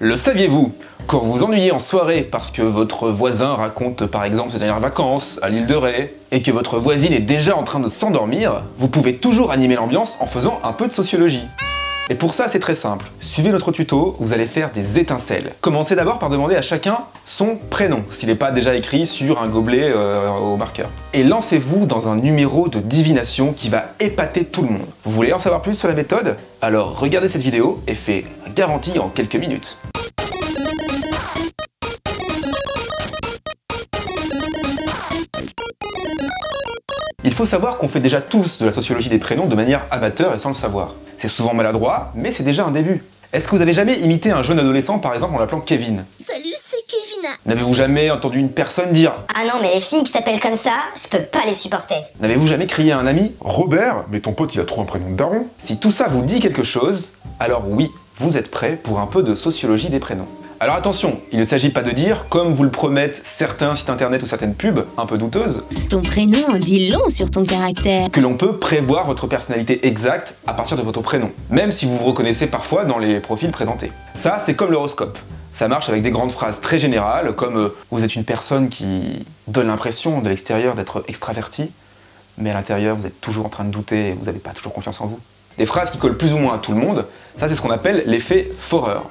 Le saviez-vous? Quand vous vous ennuyez en soirée parce que votre voisin raconte par exemple ses dernières vacances à l'île de Ré et que votre voisine est déjà en train de s'endormir, vous pouvez toujours animer l'ambiance en faisant un peu de sociologie. Et pour ça, c'est très simple. Suivez notre tuto, vous allez faire des étincelles. Commencez d'abord par demander à chacun son prénom, s'il n'est pas déjà écrit sur un gobelet au marqueur. Et lancez-vous dans un numéro de divination qui va épater tout le monde. Vous voulez en savoir plus sur la méthode? Alors regardez cette vidéo et fait garantie en quelques minutes. Il faut savoir qu'on fait déjà tous de la sociologie des prénoms de manière amateur et sans le savoir. C'est souvent maladroit, mais c'est déjà un début. Est-ce que vous avez jamais imité un jeune adolescent par exemple en l'appelant Kevin? Salut, c'est Kevin. N'avez-vous jamais entendu une personne dire « Ah non, mais les filles qui s'appellent comme ça, je peux pas les supporter. » N'avez-vous jamais crié à un ami « Robert, mais ton pote il a trop un prénom de daron. » Si tout ça vous dit quelque chose, alors oui, vous êtes prêt pour un peu de sociologie des prénoms. Alors attention, il ne s'agit pas de dire, comme vous le promettent certains sites internet ou certaines pubs un peu douteuses, ton prénom en dit long sur ton caractère, que l'on peut prévoir votre personnalité exacte à partir de votre prénom, même si vous vous reconnaissez parfois dans les profils présentés. Ça, c'est comme l'horoscope. Ça marche avec des grandes phrases très générales, comme vous êtes une personne qui donne l'impression de l'extérieur d'être extraverti, mais à l'intérieur vous êtes toujours en train de douter et vous n'avez pas toujours confiance en vous. Des phrases qui collent plus ou moins à tout le monde, ça c'est ce qu'on appelle l'effet foreur.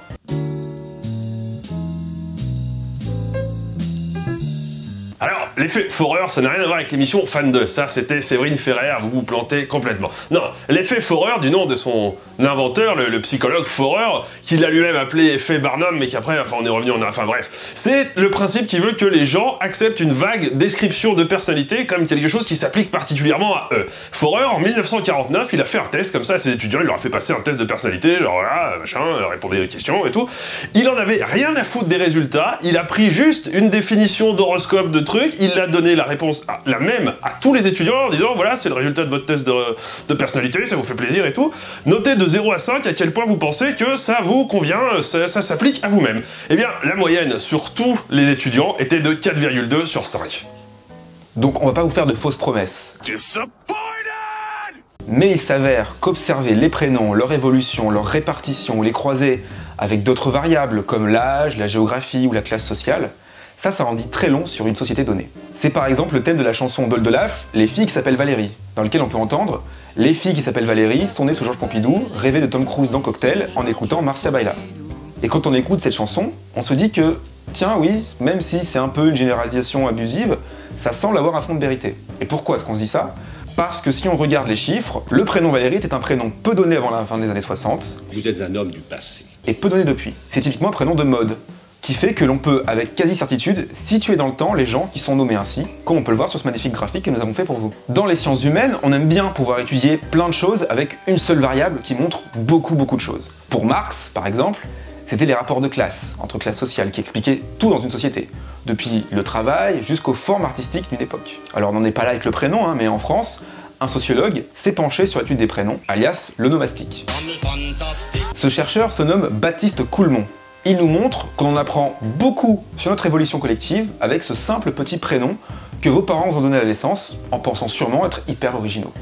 Alors, l'effet foreur, ça n'a rien à voir avec l'émission Fan 2. Ça, c'était Séverine Ferrer, vous vous plantez complètement. Non, l'effet foreur, du nom de son inventeur, le psychologue Foreur, qui l'a lui-même appelé effet Barnum, mais qu'après, enfin, on est revenu en... Enfin bref. C'est le principe qui veut que les gens acceptent une vague description de personnalité comme quelque chose qui s'applique particulièrement à eux. Foreur, en 1949, il a fait un test comme ça à ses étudiants, il leur a fait passer un test de personnalité, genre voilà, machin, répondez aux questions et tout. Il en avait rien à foutre des résultats, il a pris juste une définition d'horoscope de truc, il a donné la réponse la même à tous les étudiants en disant voilà c'est le résultat de votre test de personnalité, ça vous fait plaisir et tout. Notez de 0 à 5 à quel point vous pensez que ça vous convient, ça s'applique à vous-même. Eh bien la moyenne sur tous les étudiants était de 4,2 sur 5. Donc on va pas vous faire de fausses promesses. Mais il s'avère qu'observer les prénoms, leur évolution, leur répartition, les croiser avec d'autres variables comme l'âge, la géographie ou la classe sociale, ça en dit très long sur une société donnée. C'est par exemple le thème de la chanson d'Oldelaf, Les filles qui s'appellent Valérie, dans lequel on peut entendre « Les filles qui s'appellent Valérie sont nées sous Georges Pompidou, rêvaient de Tom Cruise dans Cocktail en écoutant Marcia Baila ». Et quand on écoute cette chanson, on se dit que, tiens oui, même si c'est un peu une généralisation abusive, ça semble avoir un fond de vérité. Et pourquoi est-ce qu'on se dit ça? Parce que si on regarde les chiffres, le prénom Valérie était un prénom peu donné avant la fin des années 60. Vous êtes un homme du passé. Et peu donné depuis. C'est typiquement un prénom de mode, qui fait que l'on peut, avec quasi-certitude, situer dans le temps les gens qui sont nommés ainsi, comme on peut le voir sur ce magnifique graphique que nous avons fait pour vous. Dans les sciences humaines, on aime bien pouvoir étudier plein de choses avec une seule variable qui montre beaucoup de choses. Pour Marx, par exemple, c'était les rapports de classe, entre classes sociales, qui expliquaient tout dans une société, depuis le travail jusqu'aux formes artistiques d'une époque. Alors on n'en est pas là avec le prénom, mais en France, un sociologue s'est penché sur l'étude des prénoms, alias l'onomastique. Ce chercheur se nomme Baptiste Coulmont. Il nous montre qu'on en apprend beaucoup sur notre évolution collective avec ce simple petit prénom que vos parents vous ont donné à la naissance, en pensant sûrement être hyper originaux.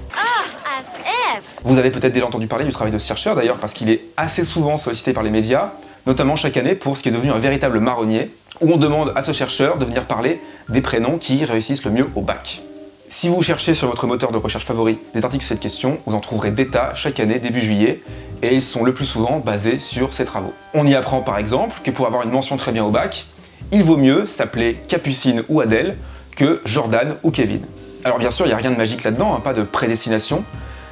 Vous avez peut-être déjà entendu parler du travail de ce chercheur d'ailleurs parce qu'il est assez souvent sollicité par les médias, notamment chaque année pour ce qui est devenu un véritable marronnier, où on demande à ce chercheur de venir parler des prénoms qui réussissent le mieux au bac. Si vous cherchez sur votre moteur de recherche favori des articles sur cette question, vous en trouverez des tas chaque année début juillet, et ils sont le plus souvent basés sur ces travaux. On y apprend par exemple que pour avoir une mention très bien au bac, il vaut mieux s'appeler Capucine ou Adèle que Jordan ou Kevin. Alors bien sûr, il n'y a rien de magique là-dedans, pas de prédestination,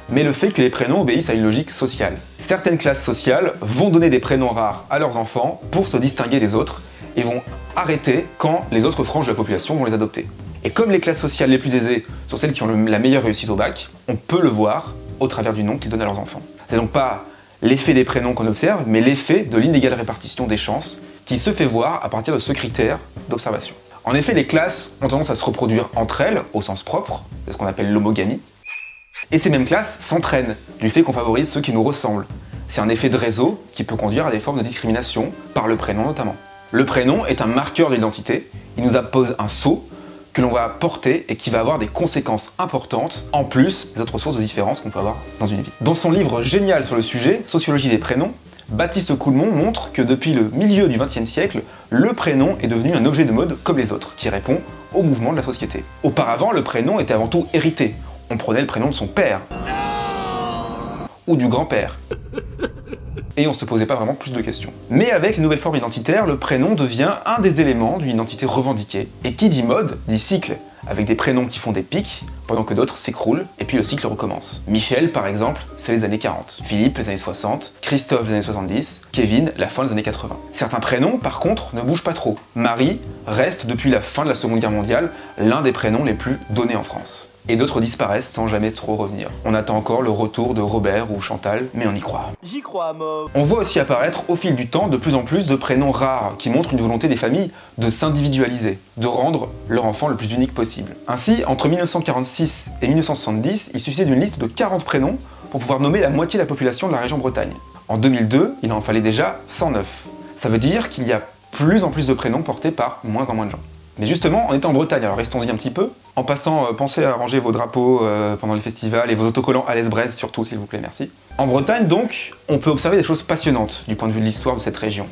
mais le fait que les prénoms obéissent à une logique sociale. Certaines classes sociales vont donner des prénoms rares à leurs enfants pour se distinguer des autres, et vont arrêter quand les autres franges de la population vont les adopter. Et comme les classes sociales les plus aisées sont celles qui ont la meilleure réussite au bac, on peut le voir au travers du nom qu'ils donnent à leurs enfants. C'est donc pas l'effet des prénoms qu'on observe, mais l'effet de l'inégale répartition des chances qui se fait voir à partir de ce critère d'observation. En effet, les classes ont tendance à se reproduire entre elles, au sens propre, c'est ce qu'on appelle l'homogamie, et ces mêmes classes s'entraînent du fait qu'on favorise ceux qui nous ressemblent. C'est un effet de réseau qui peut conduire à des formes de discrimination, par le prénom notamment. Le prénom est un marqueur de l'identité, il nous impose un sceau que l'on va porter et qui va avoir des conséquences importantes, en plus des autres sources de différences qu'on peut avoir dans une vie. Dans son livre génial sur le sujet, Sociologie des prénoms, Baptiste Coulmont montre que depuis le milieu du XXe siècle, le prénom est devenu un objet de mode comme les autres, qui répond au mouvement de la société. Auparavant, le prénom était avant tout hérité. On prenait le prénom de son père. Ou du grand-père. Et on se posait pas vraiment plus de questions. Mais avec les nouvelles formes identitaires, le prénom devient un des éléments d'une identité revendiquée. Et qui dit mode, dit cycle, avec des prénoms qui font des pics, pendant que d'autres s'écroulent, et puis le cycle recommence. Michel, par exemple, c'est les années 40. Philippe, les années 60. Christophe, les années 70. Kevin, la fin des années 80. Certains prénoms, par contre, ne bougent pas trop. Marie reste, depuis la fin de la Seconde Guerre mondiale, l'un des prénoms les plus donnés en France. Et d'autres disparaissent sans jamais trop revenir. On attend encore le retour de Robert ou Chantal, mais on y croit. J'y crois à mort. On voit aussi apparaître au fil du temps de plus en plus de prénoms rares qui montrent une volonté des familles de s'individualiser, de rendre leur enfant le plus unique possible. Ainsi, entre 1946 et 1970, il suffisait d'une liste de 40 prénoms pour pouvoir nommer la moitié de la population de la région Bretagne. En 2002, il en fallait déjà 109. Ça veut dire qu'il y a plus en plus de prénoms portés par moins en moins de gens. Mais justement, on était en Bretagne, alors restons-y un petit peu. En passant, pensez à ranger vos drapeaux pendant les festivals et vos autocollants à l'Esbraise surtout, s'il vous plaît, merci. En Bretagne, donc, on peut observer des choses passionnantes du point de vue de l'histoire de cette région.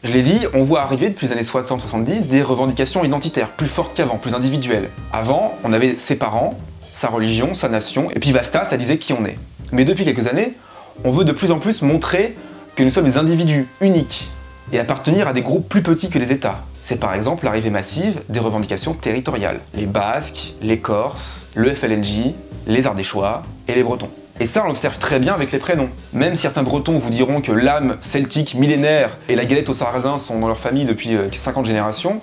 Je l'ai dit, on voit arriver depuis les années 60-70 des revendications identitaires plus fortes qu'avant, plus individuelles. Avant, on avait ses parents, sa religion, sa nation, et puis basta, ça disait qui on est. Mais depuis quelques années, on veut de plus en plus montrer que nous sommes des individus uniques et appartenir à des groupes plus petits que les États. C'est par exemple l'arrivée massive des revendications territoriales. Les Basques, les Corses, le FLNJ, les Ardéchois et les Bretons. Et ça, on l'observe très bien avec les prénoms. Même certains Bretons vous diront que l'âme celtique millénaire et la galette aux sarrasins sont dans leur famille depuis 50 générations,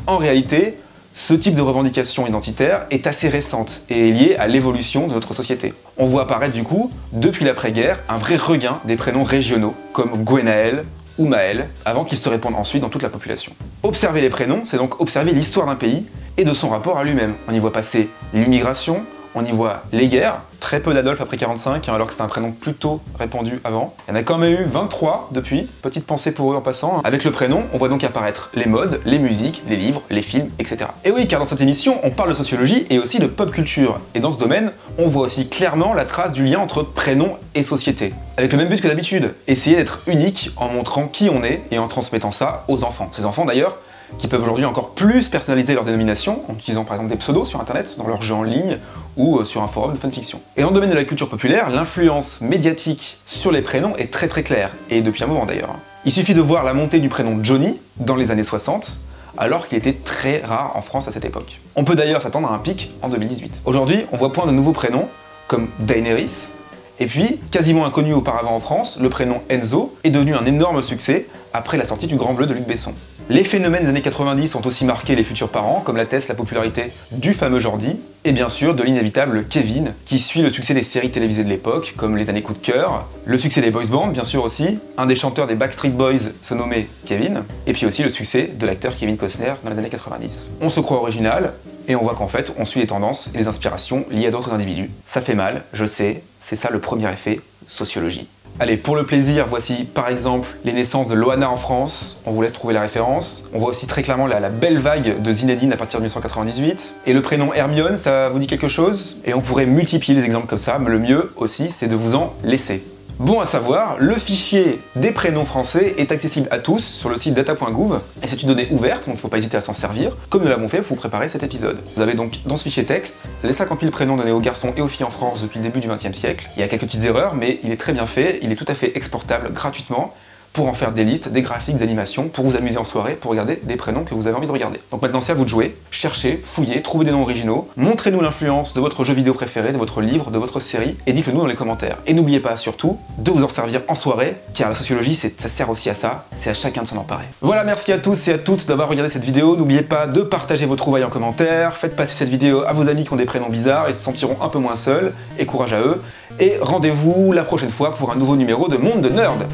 en réalité, ce type de revendication identitaire est assez récente et est liée à l'évolution de notre société. On voit apparaître du coup, depuis l'après-guerre, un vrai regain des prénoms régionaux, comme Gwenaël ou Maël, avant qu'ils se répandent ensuite dans toute la population. Observer les prénoms, c'est donc observer l'histoire d'un pays et de son rapport à lui-même. On y voit passer l'immigration, on y voit les guerres, très peu d'Adolphe après 45, alors que c'était un prénom plutôt répandu avant. Il y en a quand même eu 23 depuis, petite pensée pour eux en passant. Avec le prénom, on voit donc apparaître les modes, les musiques, les livres, les films, etc. Et oui, car dans cette émission, on parle de sociologie et aussi de pop culture. Et dans ce domaine, on voit aussi clairement la trace du lien entre prénom et société. Avec le même but que d'habitude, essayer d'être unique en montrant qui on est et en transmettant ça aux enfants. Ces enfants d'ailleurs, qui peuvent aujourd'hui encore plus personnaliser leur dénomination en utilisant par exemple des pseudos sur internet, dans leurs jeux en ligne ou sur un forum de fanfiction. Et dans le domaine de la culture populaire, l'influence médiatique sur les prénoms est très très claire, et depuis un moment d'ailleurs. Il suffit de voir la montée du prénom Johnny dans les années 60, alors qu'il était très rare en France à cette époque. On peut d'ailleurs s'attendre à un pic en 2018. Aujourd'hui, on voit point de nouveaux prénoms, comme Daenerys, et puis, quasiment inconnu auparavant en France, le prénom Enzo est devenu un énorme succès après la sortie du Grand Bleu de Luc Besson. Les phénomènes des années 90 ont aussi marqué les futurs parents, comme l'atteste la popularité du fameux Jordi, et bien sûr de l'inévitable Kevin, qui suit le succès des séries télévisées de l'époque, comme Les Années Coup de Cœur, le succès des boys bands bien sûr aussi, un des chanteurs des Backstreet Boys se nommait Kevin, et puis aussi le succès de l'acteur Kevin Costner dans les années 90. On se croit original, et on voit qu'en fait, on suit les tendances et les inspirations liées à d'autres individus. Ça fait mal, je sais, c'est ça le premier effet, sociologie. Allez, pour le plaisir, voici par exemple les naissances de Loana en France, on vous laisse trouver la référence. On voit aussi très clairement la belle vague de Zinedine à partir de 1998. Et le prénom Hermione, ça vous dit quelque chose? Et on pourrait multiplier les exemples comme ça, mais le mieux aussi, c'est de vous en laisser. Bon à savoir, le fichier des prénoms français est accessible à tous sur le site data.gouv et c'est une donnée ouverte, donc il ne faut pas hésiter à s'en servir, comme nous l'avons fait pour vous préparer cet épisode. Vous avez donc dans ce fichier texte les 50 000 prénoms donnés aux garçons et aux filles en France depuis le début du XXe siècle. Il y a quelques petites erreurs, mais il est très bien fait, il est tout à fait exportable gratuitement pour en faire des listes, des graphiques, des animations, pour vous amuser en soirée, pour regarder des prénoms que vous avez envie de regarder. Donc maintenant c'est à vous de jouer, cherchez, fouillez, trouvez des noms originaux, montrez-nous l'influence de votre jeu vidéo préféré, de votre livre, de votre série, et dites-le nous dans les commentaires. Et n'oubliez pas surtout de vous en servir en soirée, car la sociologie ça sert aussi à ça, c'est à chacun de s'en emparer. Voilà, merci à tous et à toutes d'avoir regardé cette vidéo, n'oubliez pas de partager vos trouvailles en commentaire, faites passer cette vidéo à vos amis qui ont des prénoms bizarres, ils se sentiront un peu moins seuls, et courage à eux, et rendez-vous la prochaine fois pour un nouveau numéro de Monde de Nerd.